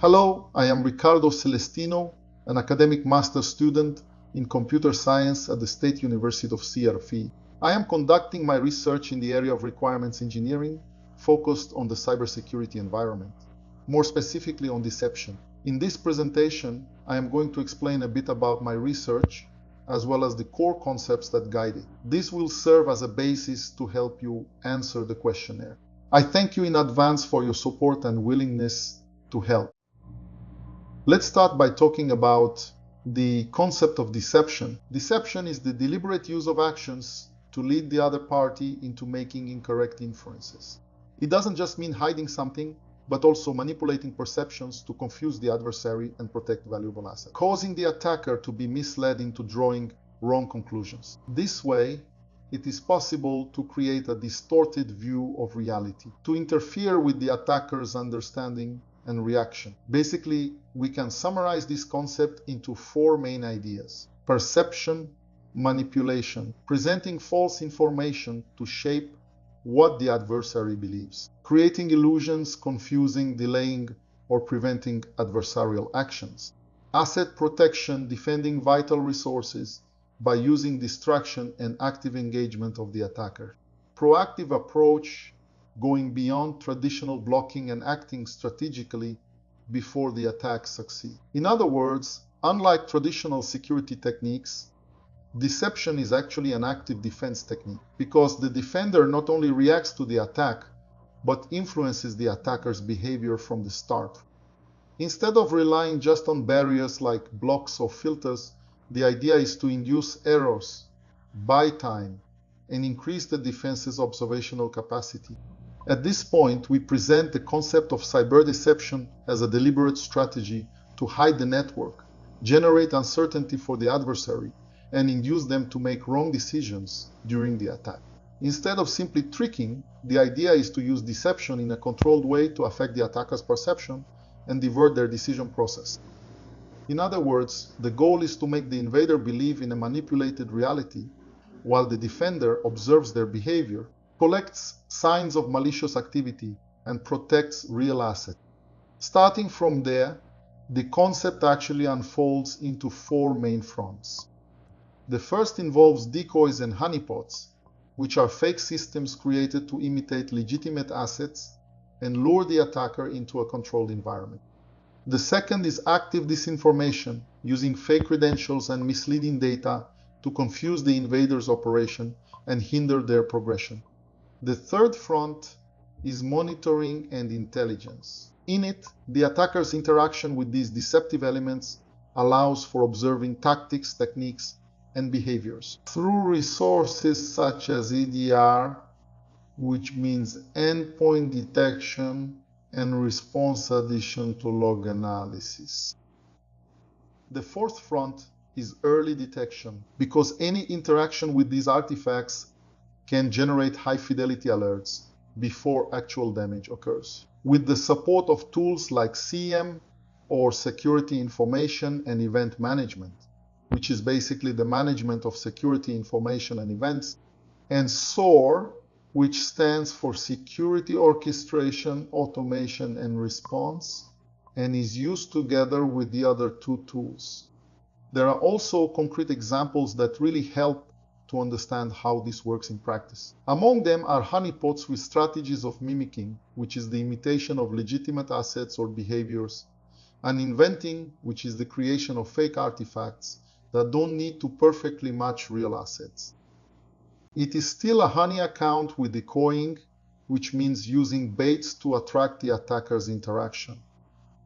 Hello, I am Ricardo Celestino, an academic master student in computer science at the State University of CRV. I am conducting my research in the area of requirements engineering, focused on the cybersecurity environment, more specifically on deception. In this presentation, I am going to explain a bit about my research, as well as the core concepts that guide it. This will serve as a basis to help you answer the questionnaire. I thank you in advance for your support and willingness to help. Let's start by talking about the concept of deception. Deception is the deliberate use of actions to lead the other party into making incorrect inferences. It doesn't just mean hiding something, but also manipulating perceptions to confuse the adversary and protect valuable assets, causing the attacker to be misled into drawing wrong conclusions. This way, it is possible to create a distorted view of reality, to interfere with the attacker's understanding and reaction. Basically, we can summarize this concept into four main ideas: perception, manipulation, presenting false information to shape what the adversary believes, creating illusions, confusing, delaying, or preventing adversarial actions, asset protection, defending vital resources by using distraction and active engagement of the attacker, proactive approach, going beyond traditional blocking and acting strategically before the attacks succeed. In other words, unlike traditional security techniques, deception is actually an active defense technique, because the defender not only reacts to the attack, but influences the attacker's behavior from the start. Instead of relying just on barriers like blocks or filters, the idea is to induce errors, buy time, and increase the defense's observational capacity. At this point, we present the concept of cyber deception as a deliberate strategy to hide the network, generate uncertainty for the adversary, and induce them to make wrong decisions during the attack. Instead of simply tricking, the idea is to use deception in a controlled way to affect the attacker's perception and divert their decision process. In other words, the goal is to make the invader believe in a manipulated reality, while the defender observes their behavior, collects signs of malicious activity, and protects real assets. Starting from there, the concept actually unfolds into four main fronts. The first involves decoys and honeypots, which are fake systems created to imitate legitimate assets and lure the attacker into a controlled environment. The second is active disinformation, using fake credentials and misleading data to confuse the invader's operation and hinder their progression. The third front is monitoring and intelligence. In it, the attacker's interaction with these deceptive elements allows for observing tactics, techniques, and behaviors through resources such as EDR, which means endpoint detection and response addition to log analysis. The fourth front is early detection, because any interaction with these artifacts can generate high-fidelity alerts before actual damage occurs. With the support of tools like SIEM, or Security Information and Event Management, which is basically the management of security information and events, and SOAR, which stands for Security Orchestration, Automation, and Response, and is used together with the other two tools. There are also concrete examples that really help to understand how this works in practice. Among them are honeypots with strategies of mimicking, which is the imitation of legitimate assets or behaviors, and inventing, which is the creation of fake artifacts that don't need to perfectly match real assets. It is still a honey account with decoying, which means using baits to attract the attacker's interaction,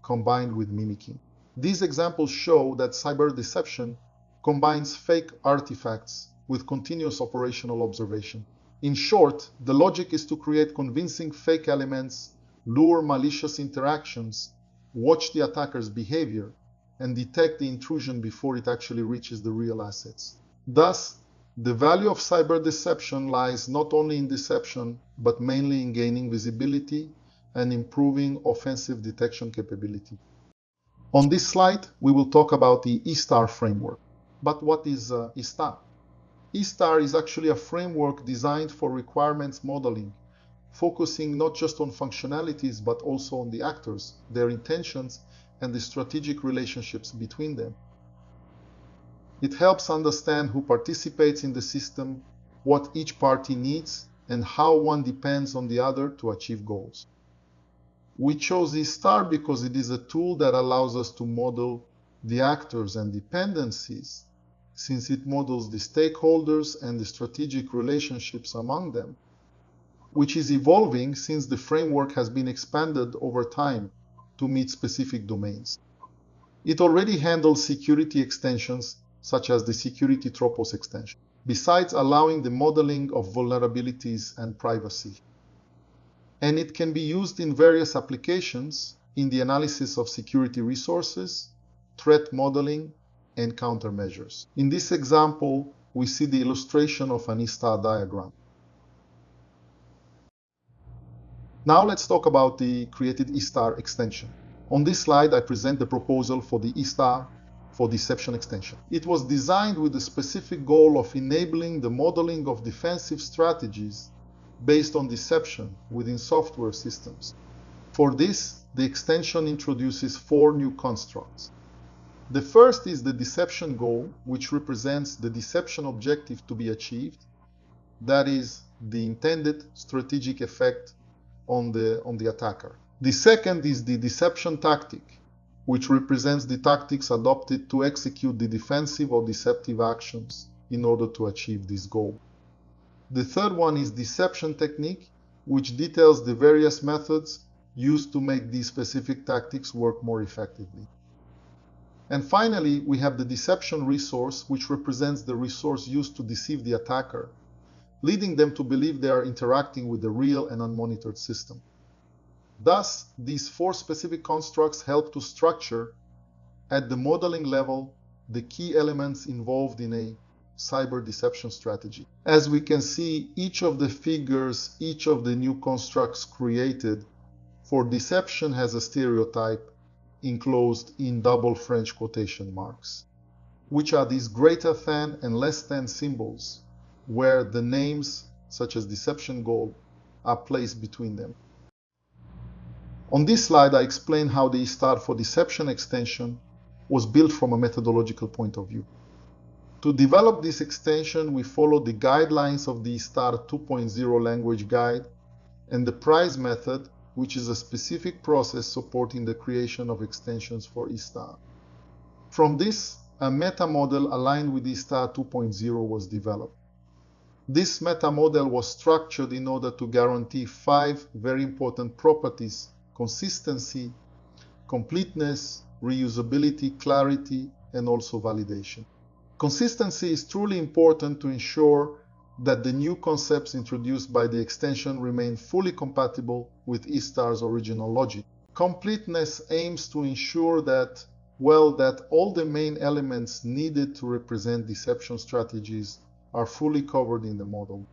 combined with mimicking. These examples show that cyber deception combines fake artifacts with continuous operational observation. In short, the logic is to create convincing fake elements, lure malicious interactions, watch the attacker's behavior, and detect the intrusion before it actually reaches the real assets. Thus, the value of cyber deception lies not only in deception, but mainly in gaining visibility and improving offensive detection capability. On this slide, we will talk about the iStar framework. But what is iStar? iStar is actually a framework designed for requirements modeling focusing not just on functionalities but also on the actors, their intentions, and the strategic relationships between them. It helps understand who participates in the system, what each party needs, and how one depends on the other to achieve goals. We chose iStar because it is a tool that allows us to model the actors and dependencies, since it models the stakeholders and the strategic relationships among them, which is evolving since the framework has been expanded over time to meet specific domains. It already handles security extensions such as the Security Tropos extension, besides allowing the modeling of vulnerabilities and privacy. And it can be used in various applications in the analysis of security resources, threat modeling, and countermeasures. In this example, we see the illustration of an iStar diagram. Now let's talk about the created iStar extension. On this slide, I present the proposal for the iStar4Deception extension. It was designed with the specific goal of enabling the modeling of defensive strategies based on deception within software systems. For this, the extension introduces 4 new constructs. The first is the deception goal, which represents the deception objective to be achieved, that is, the intended strategic effect on the attacker. The second is the deception tactic, which represents the tactics adopted to execute the defensive or deceptive actions in order to achieve this goal. The third one is deception technique, which details the various methods used to make these specific tactics work more effectively. And finally, we have the deception resource, which represents the resource used to deceive the attacker, leading them to believe they are interacting with a real and unmonitored system. Thus, these 4 specific constructs help to structure, at the modeling level, the key elements involved in a cyber deception strategy. As we can see, each of the figures, each of the new constructs created for deception has a stereotype enclosed in double French quotation marks, which are these greater than and less than symbols, where the names, such as deception goal, are placed between them. On this slide, I explain how the iStar4Deception extension was built from a methodological point of view. To develop this extension, we followed the guidelines of the iStar 2.0 language guide and the price method, which is a specific process supporting the creation of extensions for iStar. From this, a meta model aligned with iStar 2.0 was developed. This meta model was structured in order to guarantee 5 very important properties: consistency, completeness, reusability, clarity, and also validation. Consistency is truly important to ensure that the new concepts introduced by the extension remain fully compatible with iStar's original logic. Completeness aims to ensure that all the main elements needed to represent deception strategies are fully covered in the model.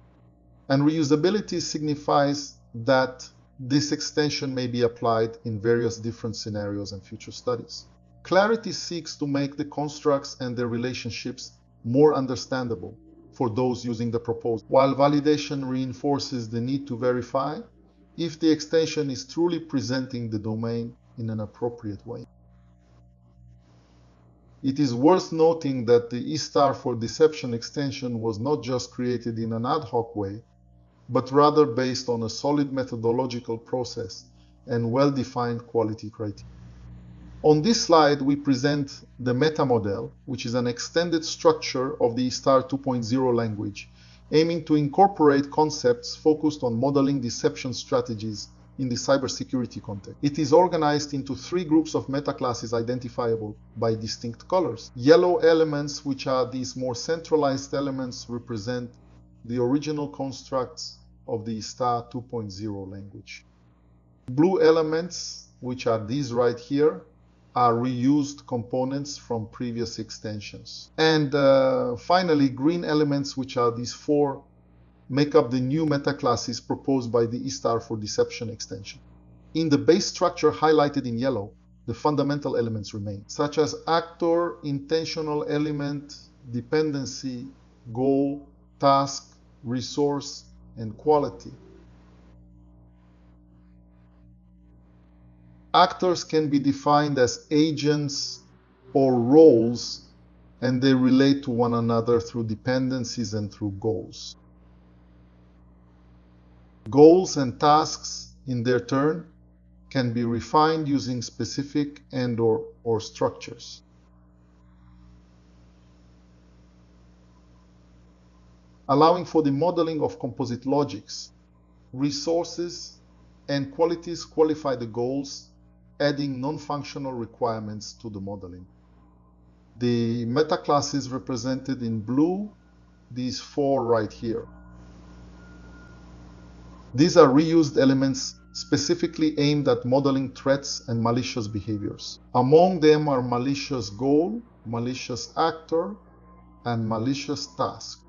And reusability signifies that this extension may be applied in various different scenarios and future studies. Clarity seeks to make the constructs and their relationships more understandable for those using the proposal, while validation reinforces the need to verify if the extension is truly presenting the domain in an appropriate way. It is worth noting that the iStar4Deception extension was not just created in an ad hoc way, but rather based on a solid methodological process and well-defined quality criteria. On this slide, we present the meta model, which is an extended structure of the iStar 2.0 language, aiming to incorporate concepts focused on modeling deception strategies in the cybersecurity context. It is organized into 3 groups of meta-classes identifiable by distinct colors. Yellow elements, which are these more centralized elements, represent the original constructs of the iStar 2.0 language. Blue elements, which are these right here, are reused components from previous extensions. And finally, green elements, which are these 4, make up the new meta-classes proposed by the iStar4Deception extension. In the base structure highlighted in yellow, the fundamental elements remain, such as actor, intentional element, dependency, goal, task, resource, and quality. Actors can be defined as agents or roles, and they relate to one another through dependencies and through goals. Goals and tasks, in their turn, can be refined using specific and/or structures. Allowing for the modeling of composite logics. Resources and qualities qualify the goals, adding non-functional requirements to the modeling. The meta-classes represented in blue, these four right here. These are reused elements specifically aimed at modeling threats and malicious behaviors. Among them are malicious goal, malicious actor, and malicious task,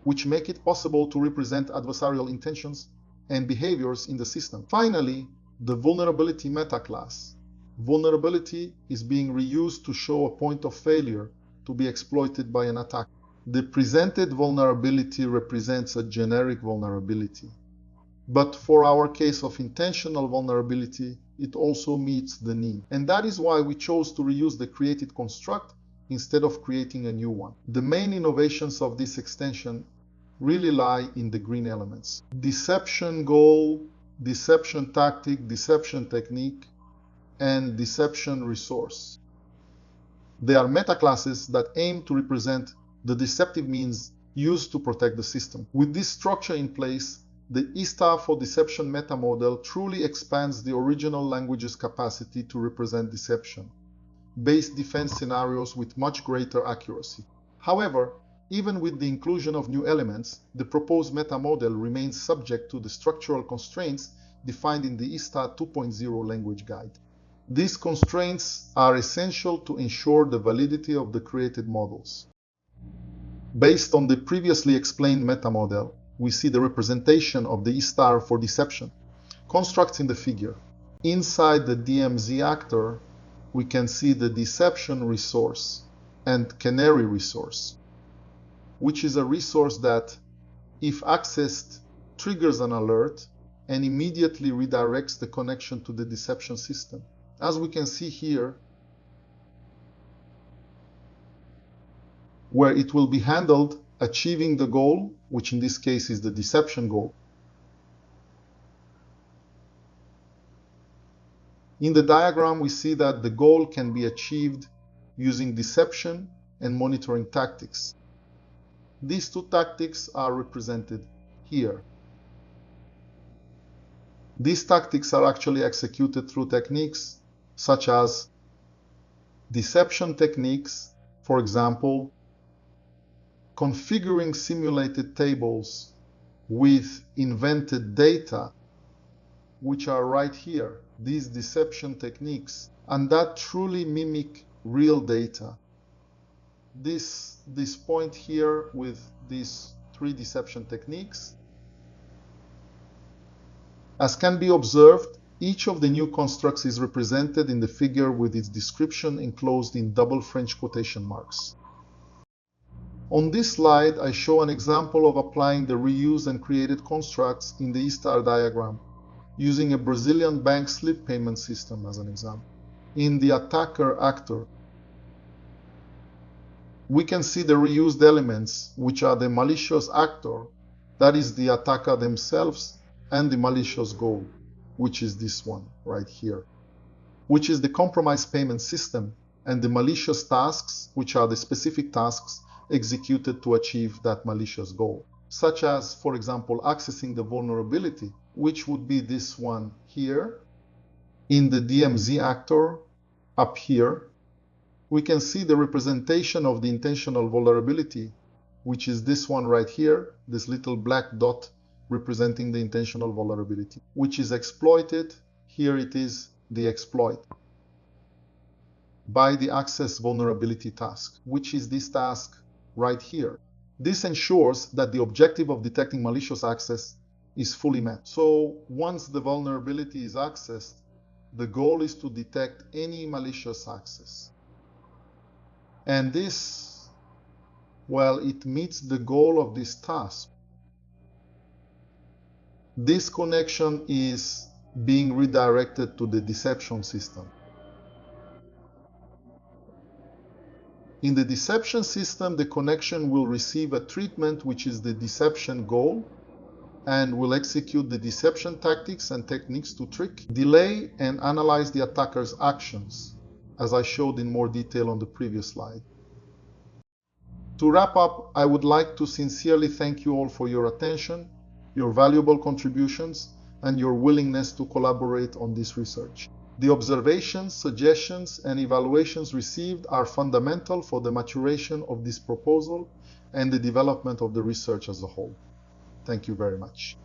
which make it possible to represent adversarial intentions and behaviors in the system. Finally, the vulnerability metaclass. Vulnerability is being reused to show a point of failure to be exploited by an attacker. The presented vulnerability represents a generic vulnerability. But for our case of intentional vulnerability, it also meets the need. And that is why we chose to reuse the created construct instead of creating a new one. The main innovations of this extension really lie in the green elements. Deception goal, deception tactic, deception technique, and deception resource. They are metaclasses that aim to represent the deceptive means used to protect the system. With this structure in place, the iStar4Deception meta model truly expands the original language's capacity to represent deception-based defense scenarios with much greater accuracy. However, even with the inclusion of new elements, the proposed meta model remains subject to the structural constraints defined in the iStar 2.0 language guide. These constraints are essential to ensure the validity of the created models. Based on the previously explained meta model, we see the representation of the iStar4Deception constructs in the figure. Inside the DMZ actor, we can see the deception resource and canary resource, which is a resource that, if accessed, triggers an alert and immediately redirects the connection to the deception system. As we can see here, where it will be handled achieving the goal, which in this case is the deception goal. In the diagram, we see that the goal can be achieved using deception and monitoring tactics. These two tactics are represented here. These tactics are actually executed through techniques such as deception techniques, for example, configuring simulated tables with invented data, which are right here, these deception techniques, and that truly mimic real data. This point here with these three deception techniques. As can be observed, each of the new constructs is represented in the figure with its description enclosed in double French quotation marks. On this slide, I show an example of applying the reused and created constructs in the iStar diagram, using a Brazilian bank slip payment system as an example. In the attacker actor, we can see the reused elements, which are the malicious actor, that is the attacker themselves, and the malicious goal, which is this one right here, which is the compromised payment system, and the malicious tasks, which are the specific tasks executed to achieve that malicious goal, such as, for example, accessing the vulnerability, which would be this one here. In the DMZ actor, up here, we can see the representation of the intentional vulnerability, which is this one right here, this little black dot representing the intentional vulnerability, which is exploited. Here it is the exploit by the access vulnerability task, which is this task right here. This ensures that the objective of detecting malicious access is fully met. So once the vulnerability is accessed, the goal is to detect any malicious access. And this, well, it meets the goal of this task. This connection is being redirected to the deception system. In the deception system, the connection will receive a treatment which is the deception goal and will execute the deception tactics and techniques to trick, delay, and analyze the attacker's actions, as I showed in more detail on the previous slide. To wrap up, I would like to sincerely thank you all for your attention, your valuable contributions, and your willingness to collaborate on this research. The observations, suggestions, and evaluations received are fundamental for the maturation of this proposal and the development of the research as a whole. Thank you very much.